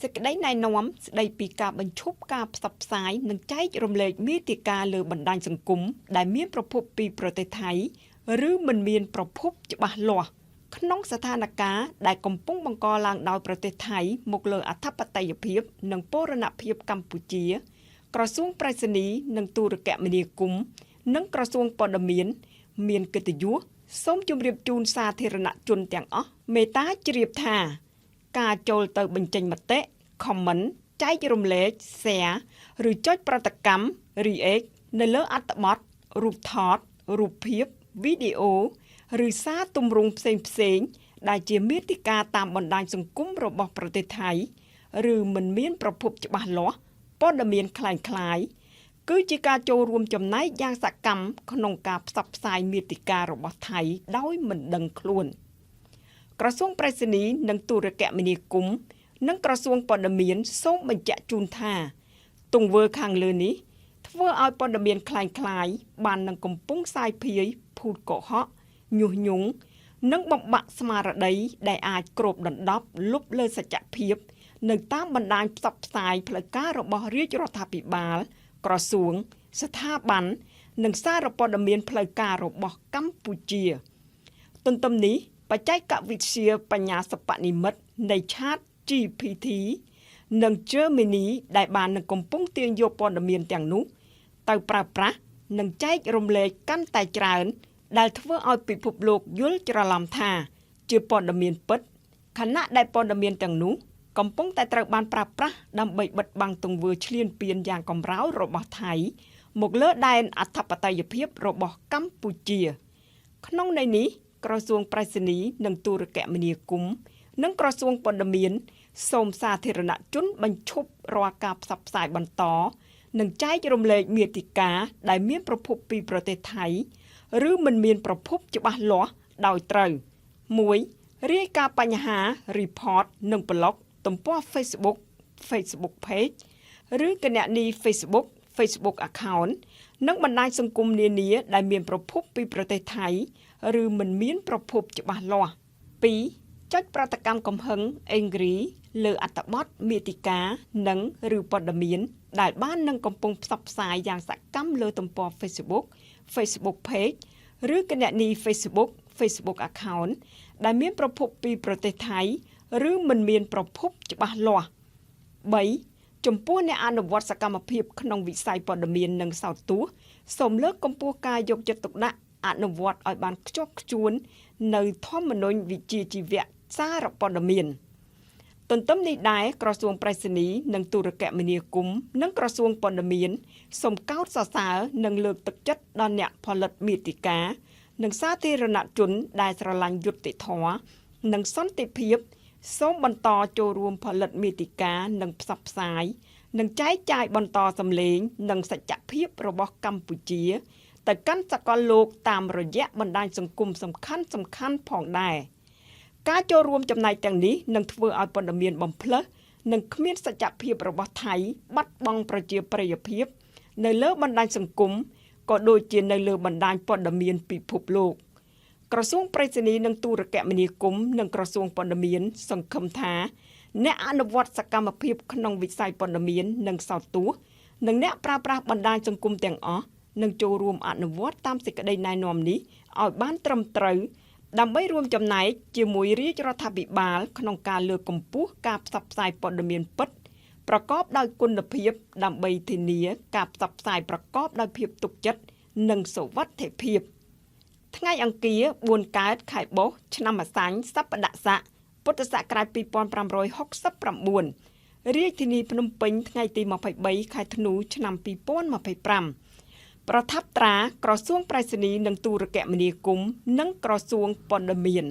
សេចក្តីណែនាំស្តីពីការបញ្ឈប់ការផ្សព្វផ្សាយនិងចែករំលែកមាតិកាលើបណ្ដាញសង្គមដែលមានប្រភពពីប្រទេសថៃឬមិនមានប្រភពច្បាស់លាស់ក្នុងស្ថានភាពដែលកំពុងបង្កឡើងដោយប្រទេសថៃមកលើអធិបតេយ្យភាពនិងបូរណភាពកម្ពុជាក្រសួងប្រៃសណីនិងទូរគមនាគមន៍និងក្រសួងព័ត៌មានមានកិត្តិយសសូមជម្រាបជូនសាធារណជនទាំងអស់មេត្តាជ្រាបថាការចូលទៅបញ្ចេញមតិ comment ចែករំលែក share ឬចុចប្រតិកម្ម react នៅលើអត្ថបទរូបថតរូបភាពវីដេអូឬសារទម្រង់ផ្សេងៗដែលជាមាតិកាតាមបណ្ដាញសង្គមរបស់ប្រទេសថៃឬមិនមានប្រភពច្បាស់លាស់ព័ត៌មានคล้ายៗគឺជាការចូលរួមចំណែកយ៉ាងសកម្មក្នុងការផ្សព្វផ្សាយមាតិការបស់ថៃដោយមិនដឹងខ្លួនក្រសួងប្រៃសណីនិងទូរគមនាគមន៍និងក្រសួងព័ត៌មានសូមបញ្ជាក់ជូនថាទង្វើខាងលើនេះធ្វើឲ្យព័ត៌មានคล้ายៗបាននឹងកំពុងសាយភាយភូតកុហកញុះញង់និងបំបាក់ស្មារតីដែលអាចគ្របដណ្ដប់លុបលើសច្ចភាពនៅតាមបណ្ដាញផ្សព្វផ្សាយផ្លូវការរបស់រាជរដ្ឋាភិបាលក្រសួងស្ថាប័ននិងសារព័ត៌មានផ្លូវការរបស់កម្ពុជាទន្ទឹមនេះបច្ចេកវិទ្យាបញ្ញាសិប្បនិម្មិតនៃ Chat GPT និង Gemini ដែលបាននឹងកំពុងទាញយកព័ត៌មានទាំងនោះទៅប្រើប្រាស់និងចែករំលែកកាន់តែច្រើនដែលធ្វើឲ្យពិភពលោកយល់ច្រឡំថាជាព័ត៌មានពិតខណៈដែលព័ត៌មានទាំងនោះកំពុងតែត្រូវបានប្រើប្រាស់ដើម្បីបិទបាំងទង្វើឈ្លានពានយ៉ាងកម្រោលរបស់ថៃមកលើដែនអធិបតេយ្យភាពរបស់កម្ពុជាក្នុងន័យនេះក្រសួងប្រៃសណីនិងទូរគមនាគមន៍និងក្រសួងព័ត៌មានសូមសាធារណជនបញ្ឈប់រាល់ការផ្សព្វផ្សាយបន្តនិងចែករំលែកមាតិកាដែលមានប្រភពពីប្រទេសថៃឬមិនមានប្រភពច្បាស់លាស់ដោយត្រូវ 1. រាយការណ៍បញ្ហា report និង blog ទំព័រ Facebook page ឬគណនី Facebook account និងបណ្ដាញសង្គមនានាដែលមានប្រភពពីប្រទេសថៃឬមិនមានប្រភពច្បាស់លាស់ 2. ចុចប្រតិកម្មកំហឹង angry លើអត្ថបទមាតិកានិងឬព័ត៌មានដែលបាននឹងកំពុងផ្សព្វផ្សាយយ៉ាងសកម្មលើទំព័រ Facebook page ឬគណនី Facebook account ដែលមានប្រភពពីប្រទេសថៃឬមិនមានប្រភពច្បាស់លាស់ 3. ចំពោះអ្នកអនុវត្តសកម្មភាពក្នុងវិស័យព័ត៌មាននិងសោតទស្សន៍សូមលើកកម្ពស់ការយកចិត្តទុកដាក់អនុវត្តឲ្យបានខ្ជាប់ខ្ជួននៅធម្មនុញ្ញវិជ្ជាជីវៈសារព័ត៌មានទន្ទឹមនេះដែរក្រសួងប្រៃសណីនិងទូរគមនាគមន៍និងក្រសួងព័ត៌មានសូមកោតសរសើរនិងលើកទឹកចិត្តដល់អ្នកផលិតមាតិកានិងសាធារណជនដែលស្រឡាញ់យុត្តិធម៌និងសន្តិភាពសូមបន្តចូលរួមផលិតមាតិកានិងផ្សព្វផ្សាយនិងចែកចាយបន្តសម្លេងនិងសច្ចភាពរបស់កម្ពុជាទៅកាន់សកលលោកតាមរយៈបណ្ដាញសង្គមសំខាន់ៗផងដែរការចូលរួមចំណែកទាំងនេះនឹងធ្វើឲ្យព័ត៌មានបំផ្លើសនិងគ្មានសច្ចភាពរបស់ថៃបាត់បង់ប្រជាប្រិយភាពនៅលើបណ្ដាញសង្គមក៏ដូចជានៅលើបណ្ដាញព័ត៌មានពិភពលោកក្រសួងប្រៃសណីនិងទូរគមនាគមន៍និងក្រសួងព័ត៌មានសង្ឃឹមថាអ្នកអនុវត្តសកម្មភាពក្នុងវិស័យព័ត៌មាននិងសោតទស្សន៍និងអ្នកប្រើប្រាស់បណ្ដាញសង្គមទាំងអស់នឹងចូលរួមអនុវត្តតាមសេចក្តីណែនាំនេះឲ្យបានត្រឹមត្រូវដើម្បីរួមចំណែកជាមួយរាជរដ្ឋាភិបាលក្នុងការលើកកម្ពស់ការផ្សព្វផ្សាយព័ត៌មានពិតប្រកបដោយគុណភាពដើម្បីធានាការផ្សព្វផ្សាយប្រកបដោយភាពទុកចិត្តនិងសុវត្ថិភាពថ្ងៃអង្គារ4កើតខែបុស្សឆ្នាំម្សាញ់សប្បដស័កពុទ្ធសករាជ2569រាជធានីភ្នំពេញថ្ងៃទី23ខែធ្នូឆ្នាំ2025ប្រថាប់ត្រាក្រសួងប្រៃសណីនិងទូរគមនាគមន៍និងក្រសួងព័ត៌មាន